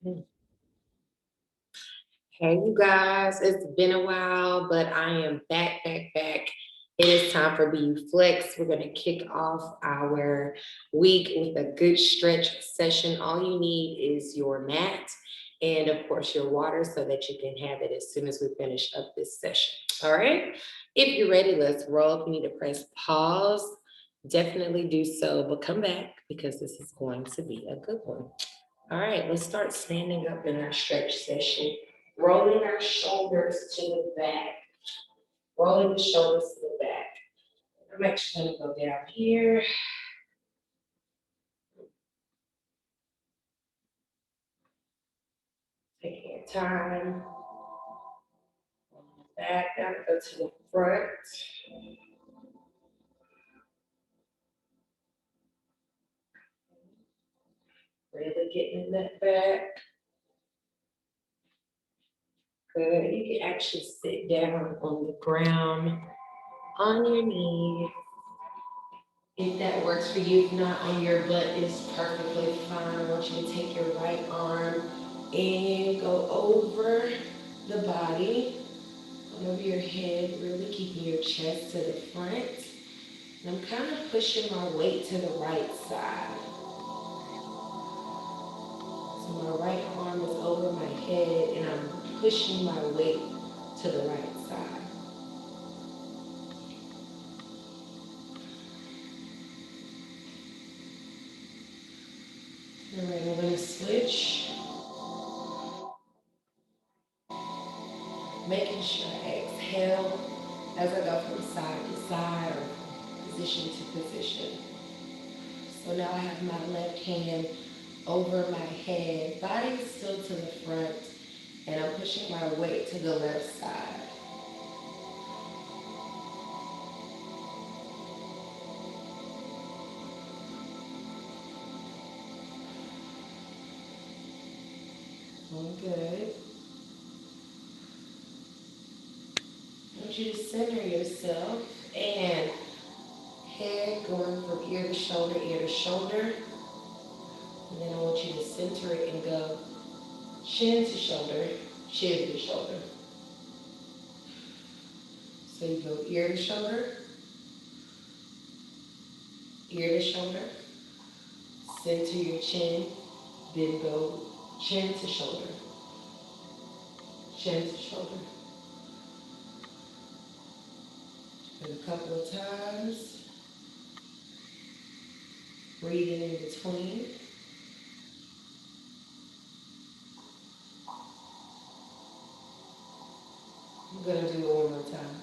Hey, you guys, it's been a while, but I am back. It is time for BU Flex. We're going to kick off our week with a good stretch session. All you need is your mat and, of course, your water so that you can have it as soon as we finish up this session. All right. If you're ready, let's roll. If you need to press pause, definitely do so, but come back because this is going to be a good one. All right, let's start standing up in our stretch session, rolling our shoulders to the back, rolling the shoulders to the back. I'm actually going to go down here. Taking your time. Back, now go to the front. Really getting that back. Good. You can actually sit down on the ground, on your knees. If that works for you, if not on your butt, is perfectly fine. I want you to take your right arm and go over the body, over your head, really keeping your chest to the front. And I'm kind of pushing my weight to the right side. So my right arm is over my head and I'm pushing my weight to the right side. All right, I'm going to switch. Making sure I exhale as I go from side to side or position to position. So now I have my left hand over my head, body is still to the front, and I'm pushing my weight to the left side. Doing good. I want you to center yourself and head going from ear to shoulder, ear to shoulder. And then I want you to center it and go chin to shoulder, chin to shoulder. So you go ear to shoulder, ear to shoulder, center your chin, then go chin to shoulder, chin to shoulder. And a couple of times, breathing in between. I'm gonna do it one more time.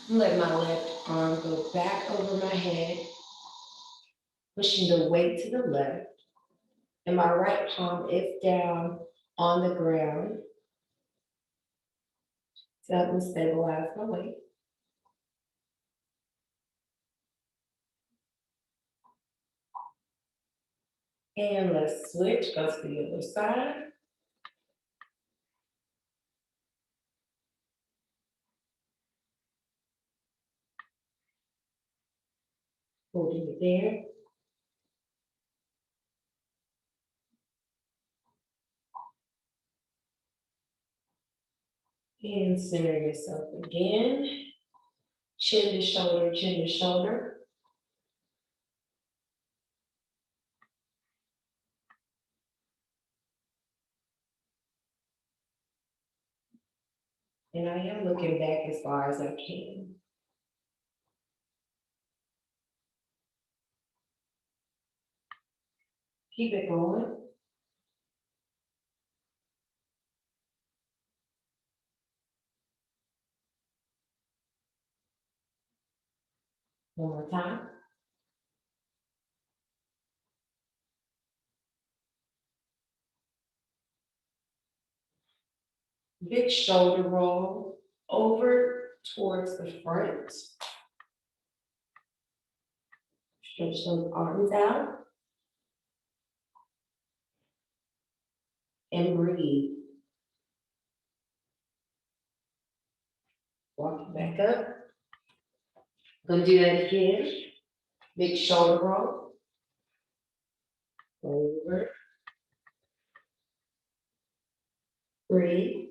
Let my left arm go back over my head, pushing the weight to the left. And my right palm is down on the ground to help me stabilize my weight. And let's switch, go to the other side. Holding it there. And center yourself again. Chin to shoulder, chin to shoulder. And I am looking back as far as I can. Keep it going. One more time. Big shoulder roll over towards the front. Stretch those arms out and breathe. back up. Gonna do that again. Big shoulder roll. Over. Breathe.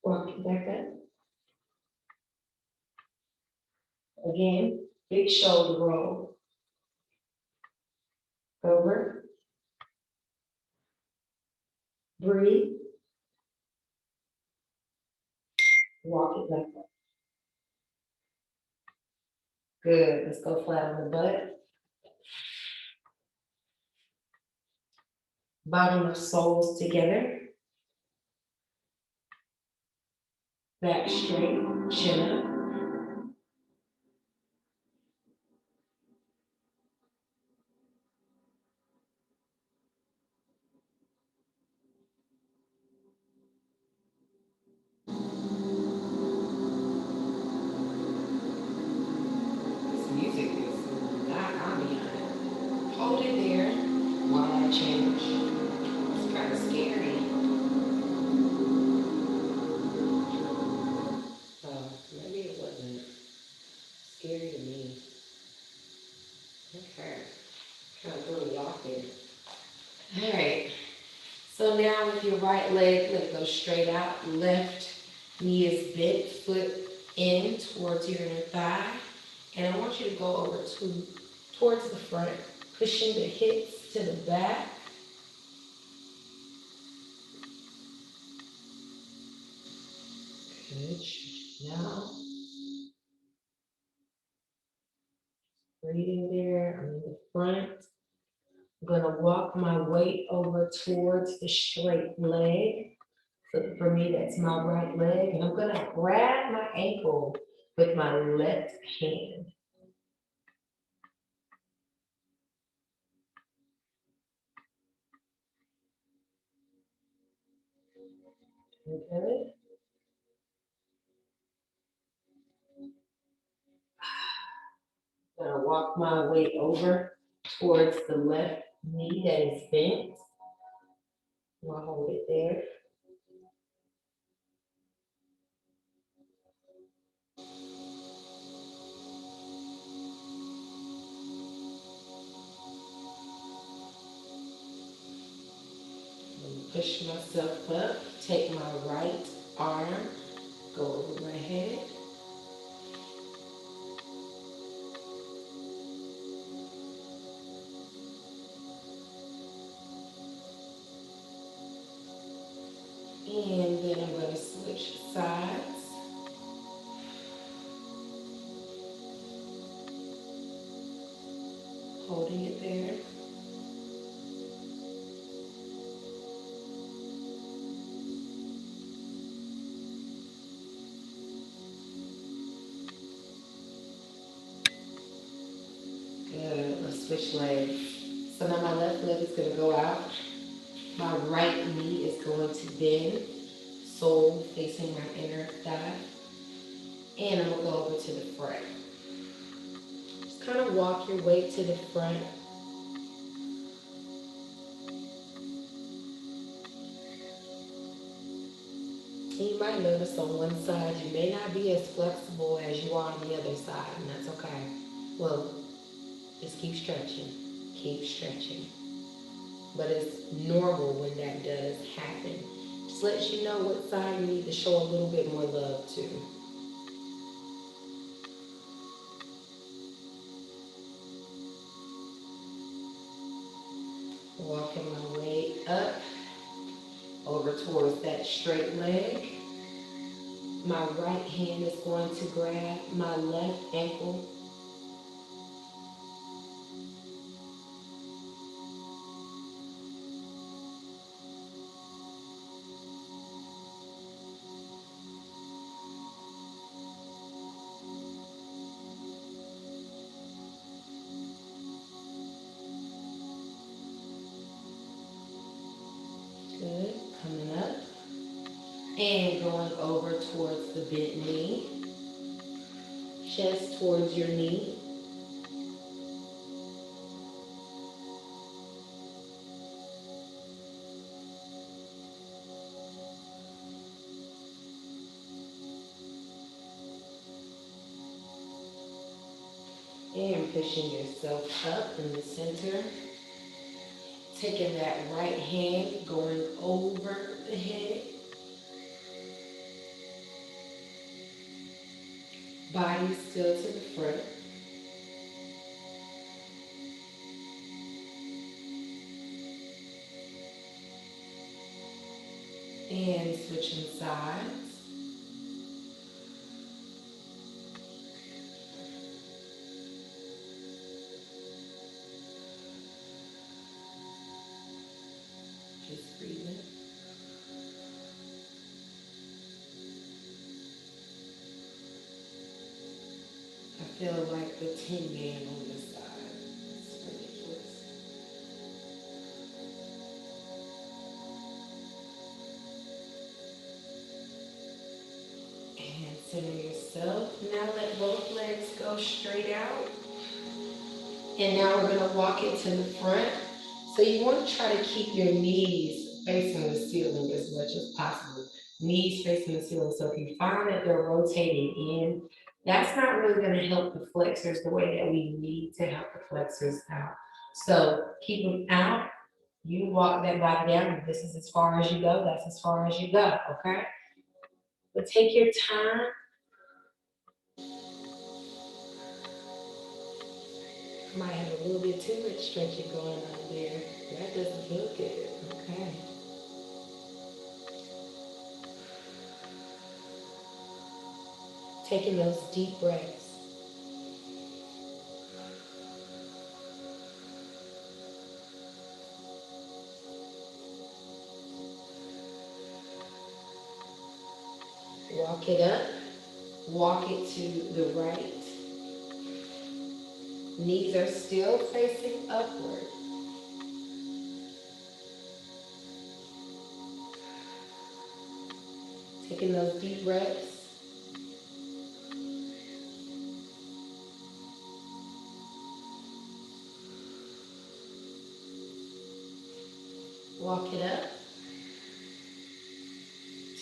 Walk it back up. Again, big shoulder roll. Over. Breathe. Walk it back up. Good. Let's go flat on the butt. Bottom of soles together. Back straight. Chin up. This music is not on me. Hold it there while I change. It's kind of scary. Maybe it wasn't scary to me. Okay. Kind of threw me off there. All right. So now with your right leg, let it go straight out. Left knee is bent, foot in towards your inner thigh. And I want you to go over towards the front, pushing the hips to the back. Good. Now, breathing there. I'm in the front. I'm gonna walk my weight over towards the straight leg. So for me, that's my right leg. And I'm gonna grab my ankle with my left hand. Okay. I'm gonna walk my way over towards the left knee that is bent. I'll hold it there. Push myself up, take my right arm, go over my head. And then I'm going to switch sides. Holding it there. Good. Let's switch legs. So now my left leg is going to go out. My right knee is going to bend, sole facing my inner thigh. And I'm going to go over to the front. Just kind of walk your way to the front. And you might notice on one side you may not be as flexible as you are on the other side, and that's okay. Well, just keep stretching, keep stretching. But it's normal when that does happen. Just lets you know what side you need to show a little bit more love to. Walking my way up over towards that straight leg. My right hand is going to grab my left ankle. Good. Coming up. And going over towards the bent knee. Chest towards your knee. pushing yourself up in the center. Taking that right hand, going over the head. Body still to the front. And switching sides. Just breathing. I feel like the Tin Man on this side. It's ridiculous. And center yourself. Now let both legs go straight out. And now we're gonna walk it to the front. So you want to try to keep your knees facing the ceiling as much as possible. Knees facing the ceiling. So if you find that they're rotating in, that's not really going to help the flexors the way that we need to help the flexors out. So keep them out. You walk that body down. If this is as far as you go, that's as far as you go. Okay. But take your time. Might have a little bit too much stretching going on there. That doesn't feel good. Okay. Taking those deep breaths. Walk it up. Walk it to the right. Knees are still facing upward. Taking those deep breaths. Walk it up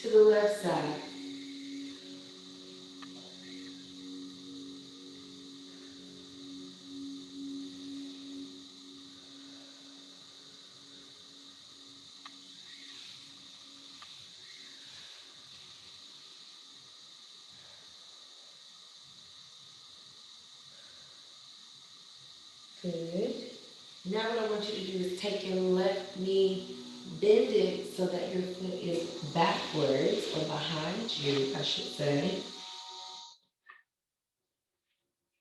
to the left side. Good. Now what I want you to do is take your left knee, bend it so that your foot is backwards or behind you, I should say.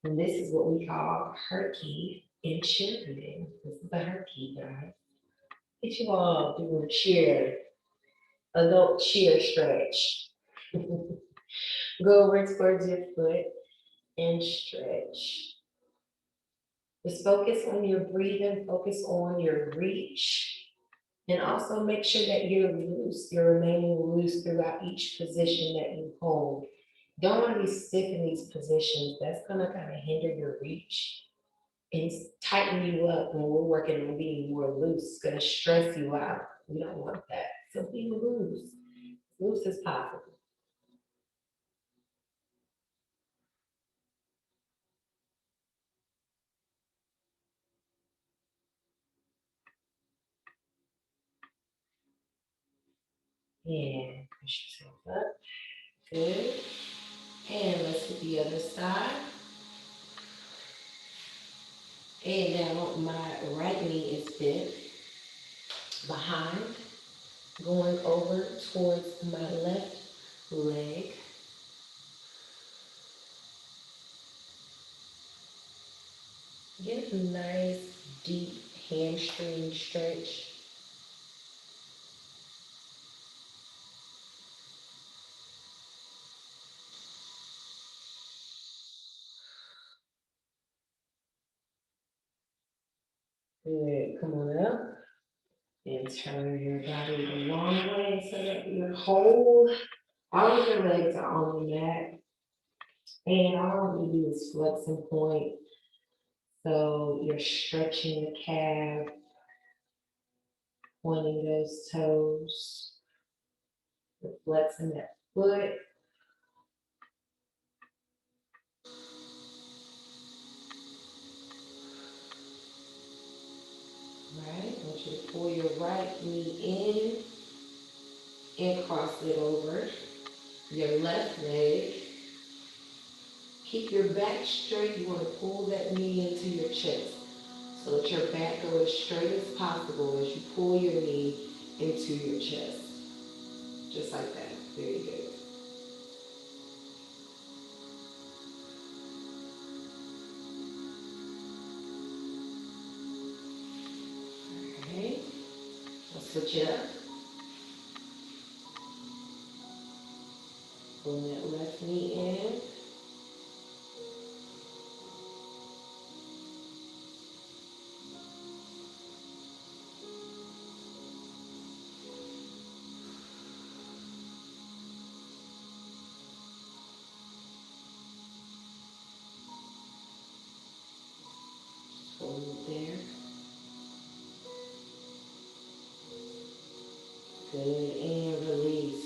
And this is what we call herky in cheerleading. This is the herky, guys. Get you all doing cheer, adult cheer stretch. Go over towards your foot and stretch. Just focus on your breathing, focus on your reach, and also make sure that you're loose, you're remaining loose throughout each position that you hold. Don't want to be stiff in these positions. That's going to kind of hinder your reach and tighten you up when we're working on being more loose. It's going to stress you out. We don't want that. So be loose as possible. And push yourself up. Good. And let's hit the other side. And now my right knee is bent behind, going over towards my left leg. Get a nice deep hamstring stretch. Good. Come on up and turn your body the long way so that your all of your legs are on the mat. And all you do is flex and point. So you're stretching the calf, pointing those toes, flexing that foot. Right, I want you to pull your right knee in and cross it over your left leg. Keep your back straight. You want to pull that knee into your chest so that your back goes as straight as possible as you pull your knee into your chest. Just like that. Very good. Okay. I'll switch it up. Pull that left knee in. Hold it there. Good. And release.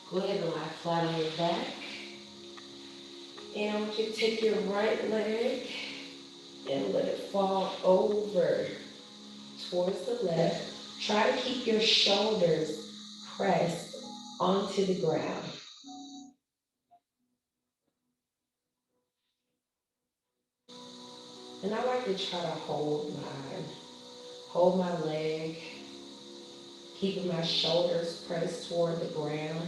Go ahead and lie flat on your back. And I want you to take your right leg and let it fall over towards the left. Try to keep your shoulders pressed onto the ground. And I like to try to hold my leg, keeping my shoulders pressed toward the ground.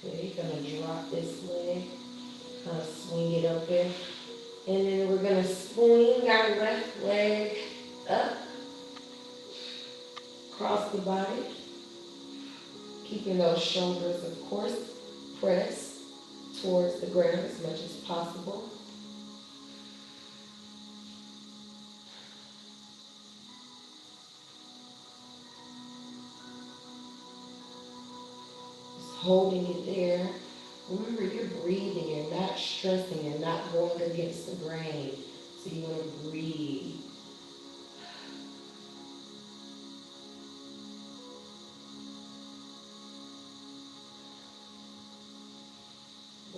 Okay, you're gonna drop this leg, kind of swing it open. And then we're gonna swing our left leg up, across the body, keeping those shoulders, of course, pressed towards the ground as much as possible. Just holding it there. Remember, you're breathing, you're not stressing, you're not going against the grain. So you want to breathe.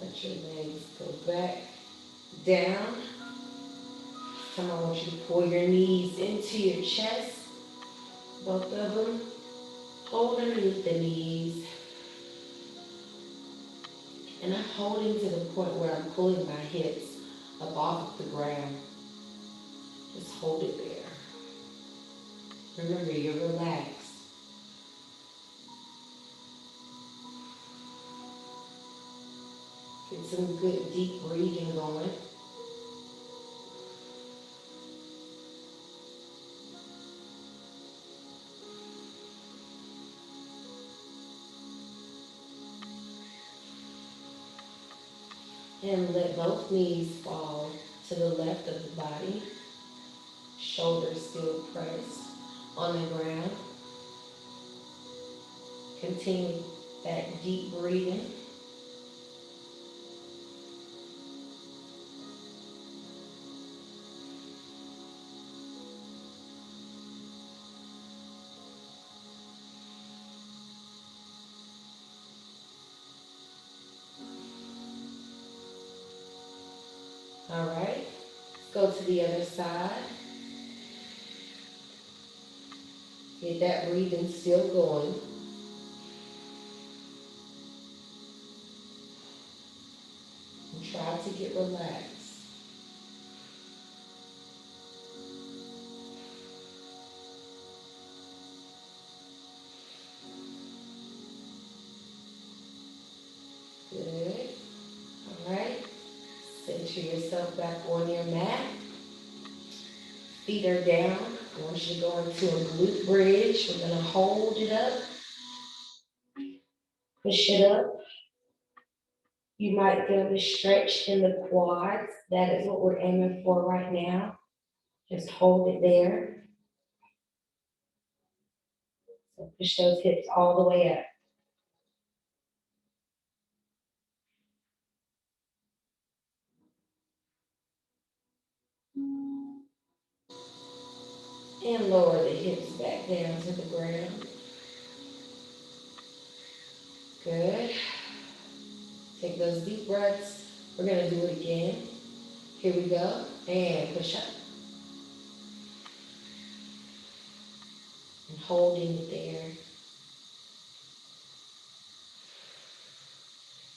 Let your legs go back down. Come on, I want you to pull your knees into your chest, both of them. Hold underneath the knees. And I'm holding to the point where I'm pulling my hips up off of the ground. Just hold it there. Remember, you're relaxed. Get some good deep breathing going. And let both knees fall to the left of the body. Shoulders still pressed on the ground. Continue that deep breathing. All right. Let's go to the other side. Get that breathing still going. And try to get relaxed. Good. All right. Center yourself back on your mat. Feet are down. I want you to go into a glute bridge. We're going to hold it up, push it up. You might feel the stretch in the quads. That is what we're aiming for right now. Just hold it there. So push those hips all the way up. And lower the hips back down to the ground. Good. Take those deep breaths. We're gonna do it again. Here we go. And push up. And holding it there.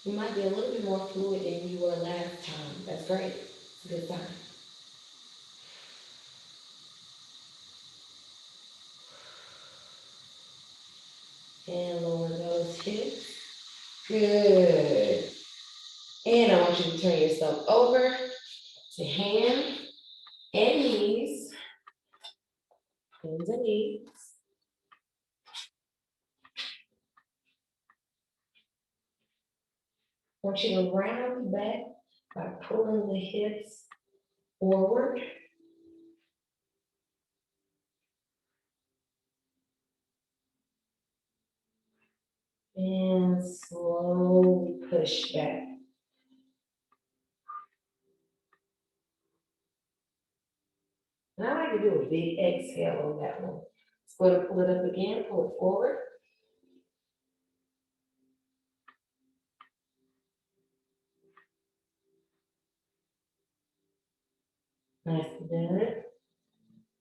You might be a little bit more fluid than you were last time. That's great. It's a good sign. And lower those hips. Good. And I want you to turn yourself over to hand and knees. Hands and knees. I want you to round back by pulling the hips forward. And slowly push back. And I like to do a big exhale on that one. So go to pull it up again, pull it forward. Nicely done.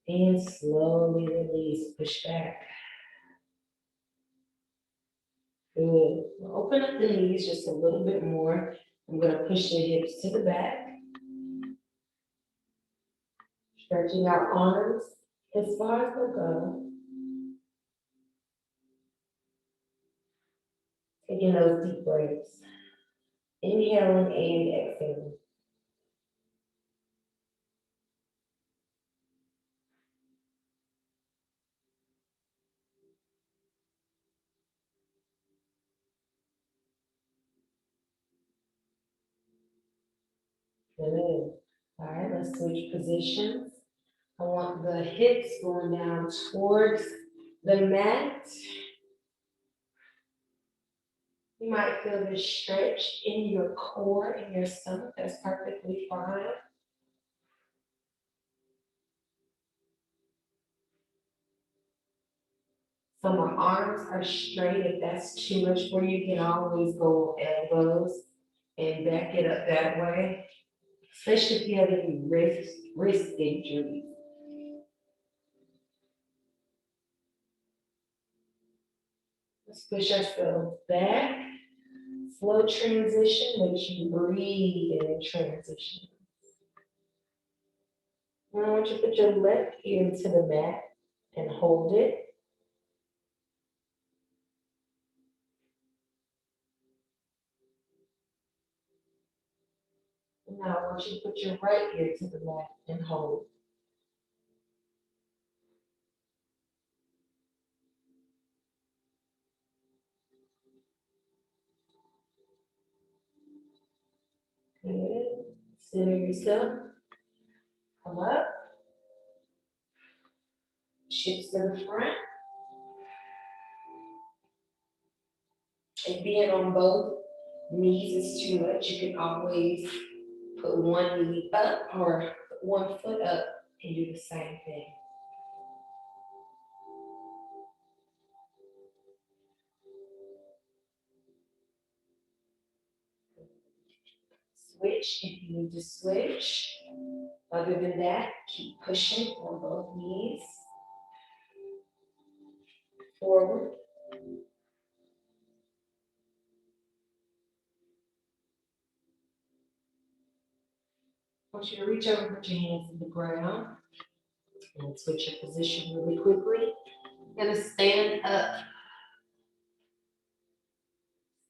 And slowly release, push back. Good. Open up the knees just a little bit more. I'm going to push the hips to the back. Stretching our arms as far as they'll go. Taking those deep breaths. Inhaling and exhaling. Good. All right, let's switch positions. I want the hips going down towards the mat. You might feel this stretch in your core, in your stomach. That's perfectly fine. So my arms are straight. If that's too much for you, you can always go elbows and back it up that way. Especially if you have any wrist injuries. Let's push ourselves back. Slow transition makes you breathe in transition. Now I want you to put your left ear to the mat and hold it. And now I want you to put your right ear to the mat and hold. Good. Center yourself. Come up. Shift to the front. And being on both knees is too much. You can always put one knee up or one foot up and do the same thing. Switch if you need to switch. Other than that, keep pushing on both knees. Forward. I want you to reach over and put your hands in the ground and switch your position really quickly. You're gonna stand up.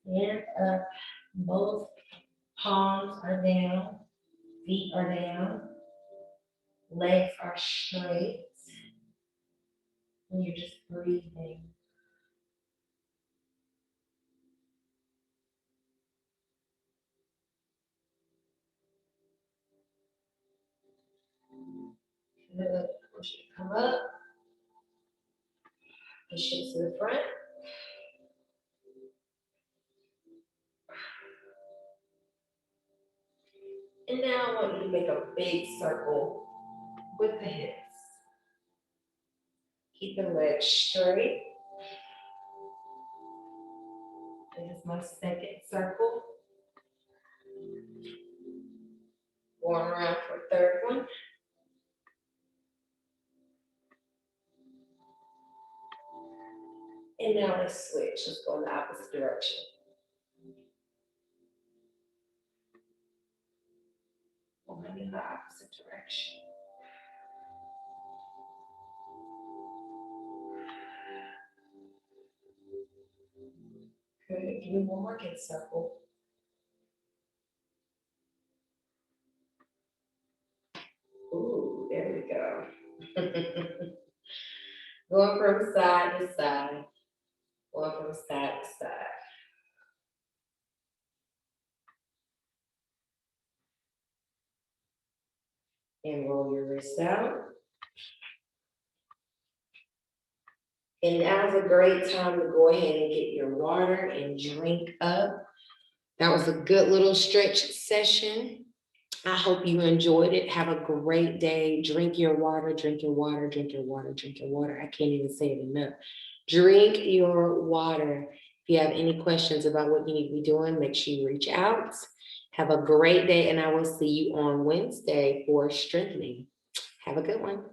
Stand up. Both palms are down. Feet are down. Legs are straight. And you're just breathing. Good. I want you to come up. Push it to the front. And now I want you to make a big circle with the hips. Keep the legs straight. This is my second circle. Going around for a third one. And now let's switch. Let's go in the opposite direction. Going in the opposite direction. Good. Give me one more good circle. Ooh, there we go. Going from side to side. Going from side to side. And roll your wrist out. And now's a great time to go ahead and get your water and drink up. That was a good little stretch session. I hope you enjoyed it. Have a great day. Drink your water, drink your water, drink your water, drink your water. I can't even say it enough. Drink your water. If you have any questions about what you need to be doing, make sure you reach out. Have a great day, and I will see you on Wednesday for strengthening. Have a good one.